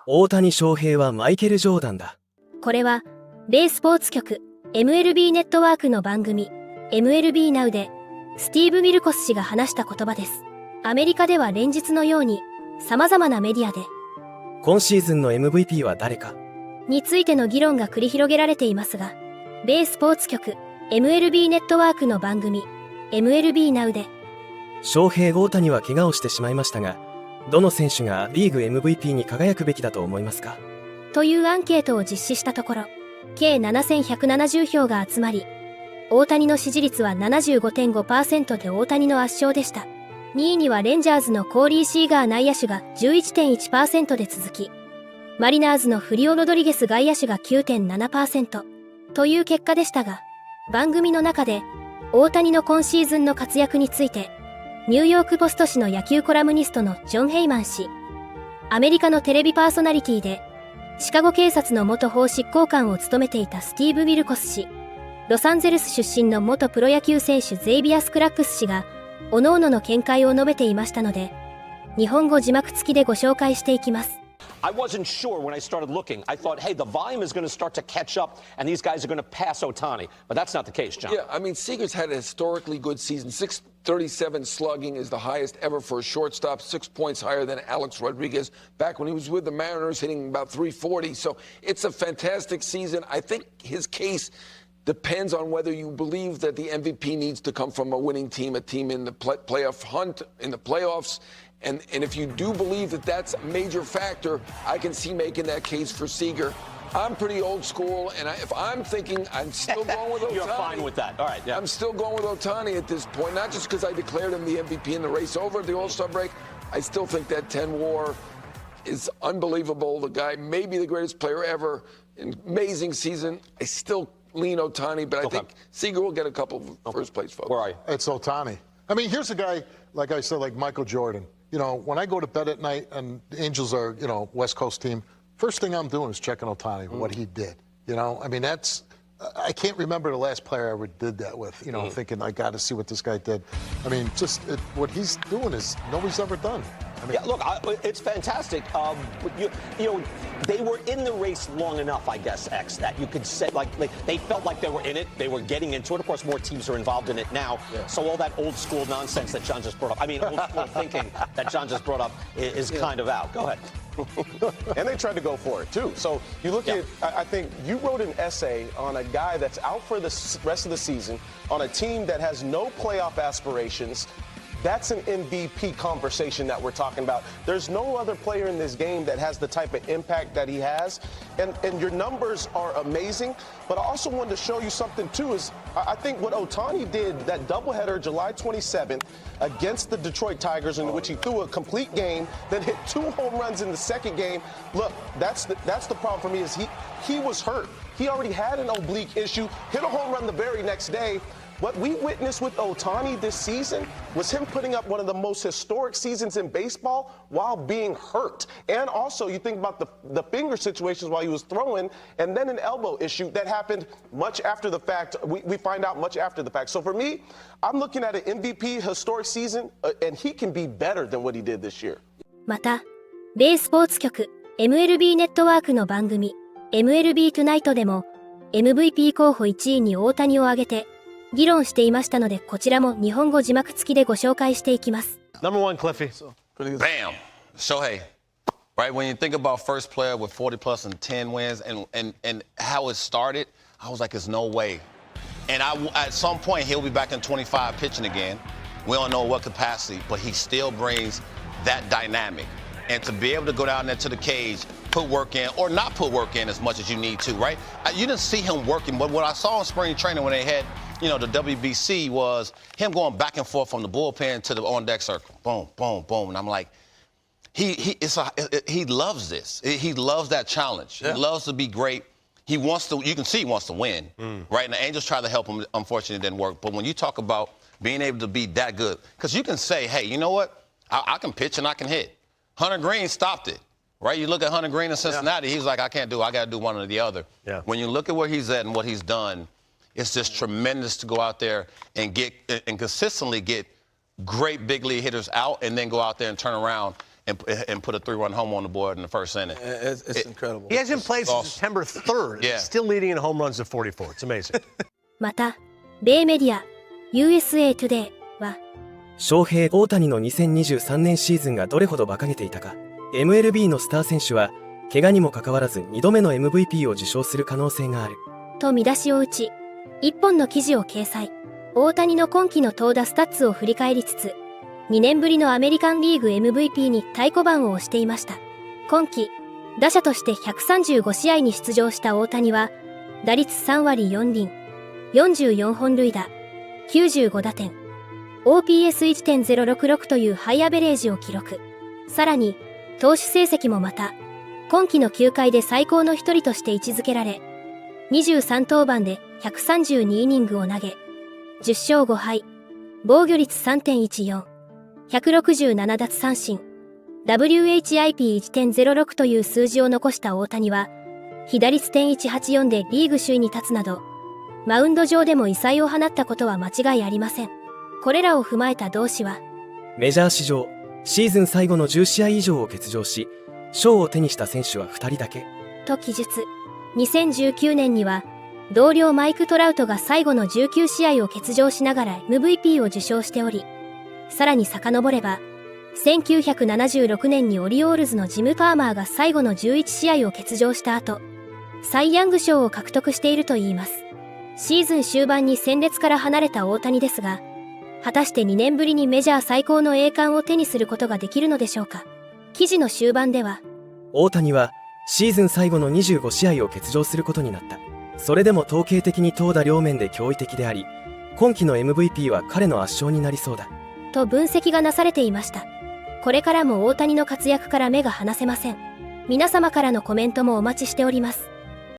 大谷翔平はマイケル・ジョーダンだ。これは、米スポーツ局 MLB ネットワークの番組 MLB Now で、スティーブ・ウィルコス氏が話した言葉です。アメリカでは連日のように、様々なメディアで、今シーズンの MVP は誰かについての議論が繰り広げられていますが、米スポーツ局 MLB ネットワークの番組 MLB Now で、翔平大谷は怪我をしてしまいましたが、どの選手がリーグ MVP に輝くべきだと思いますかというアンケートを実施したところ、計7170票が集まり、大谷の支持率は 75.5% で大谷の圧勝でした。2位にはレンジャーズのコーリー・シーガー内野手が 11.1% で続き、マリナーズのフリオ・ロドリゲス外野手が 9.7% という結果でしたが、番組の中で大谷の今シーズンの活躍について、ニューヨークポスト紙の野球コラムニストのジョン・ヘイマン氏、アメリカのテレビパーソナリティで、シカゴ警察の元法執行官を務めていたスティーブ・ウィルコス氏、ロサンゼルス出身の元プロ野球選手ゼイビアス・クラックス氏が、各々の見解を述べていましたので、日本語字幕付きでご紹介していきます。I wasn't sure when I started looking. I thought, hey, the volume is going to start to catch up, and these guys are going to pass Ohtani. But that's not the case, John. Yeah, I mean, Seager's had a historically good season. 637 slugging is the highest ever for a shortstop, 6 points higher than Alex Rodriguez back when he was with the Mariners, hitting about 340. So it's a fantastic season. I think his case depends on whether you believe that the MVP needs to come from a winning team, a team in the playoff hunt, in the playoffs. And if you do believe that that's a major factor, I can see making that case for Seager. I'm pretty old school, and if I'm thinking, I'm still going with Ohtani. You're fine with that. All right, yeah. I'm still going with Ohtani at this point, not just because I declared him the MVP in the race over at the All-Star break. I still think that 10 WAR is unbelievable. The guy may be the greatest player ever. An amazing season. I still lean Ohtani, but I think Seager will get a couple of first-place votes. Where are you? It's Ohtani. I mean, here's a guy, like I said, like Michael Jordan. You know, when I go to bed at night and the Angels are, you know, West Coast team, first thing I'm doing is checking Ohtani, what he did. You know, I mean, that's, I can't remember the last player I ever did that with, you know, thinking, I got to see what this guy did. I mean, just what he's doing is nobody's ever done. I mean, yeah, look, it's fantastic. You know, they were in the race long enough, I guess, X, that you could say, like they felt like they were in it. They were getting into it. Of course, more teams are involved in it now. Yeah. So all that old school nonsense that John just brought up, I mean, old school thinking that John just brought up is kind of out. Go ahead. And they tried to go for it, too. So you look at, I think you wrote an essay on a guy that's out for the rest of the season on a team that has no playoff aspirations. That's an MVP conversation that we're talking about. There's no other player in this game that has the type of impact that he has. And your numbers are amazing. But I also wanted to show you something, too, is I think what Ohtani did, that doubleheader July 27th against the Detroit Tigers, in which he threw a complete game, then hit 2 home runs in the second game. Look, that's the problem for me is he was hurt. He already had an oblique issue, hit a home run the very next day. What we witnessed with Ohtani this season was him putting up one of the most historic seasons in baseball while being hurt. And also, you think about the finger situations while he was throwing, and then an elbow issue that happened much after the fact. We find out much after the fact. So for me, I'm looking at an MVP historic season, and he can be better than what he did this year. また、米スポーツ局 MLB ネットワークの番組 MLB Tonight でも MVP 候補1位に大谷を挙げて、議論していましたので、こちらも日本語字幕付きでご紹介していきます。Number one, Cliffy. Bam! Shohei. Right, when you think about first player with 40 plus and 10 wins and how it started, I was like, there's no way. And at some point, he'll be back in 25 pitching again. We don't know what capacity, but he still brings that dynamic. And to be able to go down there to the cage, put work in, or not put work in as much as you need to, right? You didn't see him working, but what I saw in spring training when they had, you know, the WBC was him going back and forth from the bullpen to the on-deck circle. Boom, boom, boom. And I'm like, he loves this. He loves that challenge. Yeah. He loves to be great. He wants to, you can see he wants to win, right? And the Angels tried to help him. Unfortunately, it didn't work. But when you talk about being able to be that good, because you can say, hey, you know what? I can pitch and I can hit. Hunter Green stopped it, right? You look at Hunter Green in Cincinnati, he's like, I can't do it. I got to do one or the other. Yeah. When you look at where he's at and what he's done, it's just tremendous to go out there and consistently get great big league hitters out and then go out there and turn around and put a 3-run home on the board in the first inning. It's incredible. He hasn't played since September 3rd. Yeah. He's still leading in home runs at 44. It's amazing. また、米メディア USA Today は翔平・大谷の2023年シーズンがどれほど馬鹿げていたか。 MLB のスター選手は怪我にもかかわらず2度目の MVP を受賞する可能性があると見出しを打ち、1本の記事を掲載。大谷の今季の投打スタッツを振り返りつつ、2年ぶりのアメリカンリーグ MVP に太鼓判を押していました。今季、打者として135試合に出場した大谷は、打率3割4厘、44本塁打、95打点、OPS1.066 というハイアベレージを記録。さらに、投手成績もまた、今季の球界で最高の一人として位置づけられ、23登板で132イニングを投げ、10勝5敗、防御率 3.14、167奪三振、WHIP1.06 という数字を残した大谷は、被打率.184でリーグ首位に立つなど、マウンド上でも異彩を放ったことは間違いありません。これらを踏まえた同志は、メジャー史上シーズン最後の10試合以上を欠場し賞を手にした選手は2人だけと記述。2019年には同僚マイク・トラウトが最後の19試合を欠場しながら MVP を受賞しており、さらに遡れば1976年にオリオールズのジム・パーマーが最後の11試合を欠場した後、サイ・ヤング賞を獲得しているといいます。シーズン終盤に戦列から離れた大谷ですが、果たして2年ぶりにメジャー最高の栄冠を手にすることができるのでしょうか。記事の終盤では、大谷はシーズン最後の25試合を欠場することになった。それでも統計的に投打両面で驚異的であり、今季の MVP は彼の圧勝になりそうだと分析がなされていました。これからも大谷の活躍から目が離せません。皆様からのコメントもお待ちしております。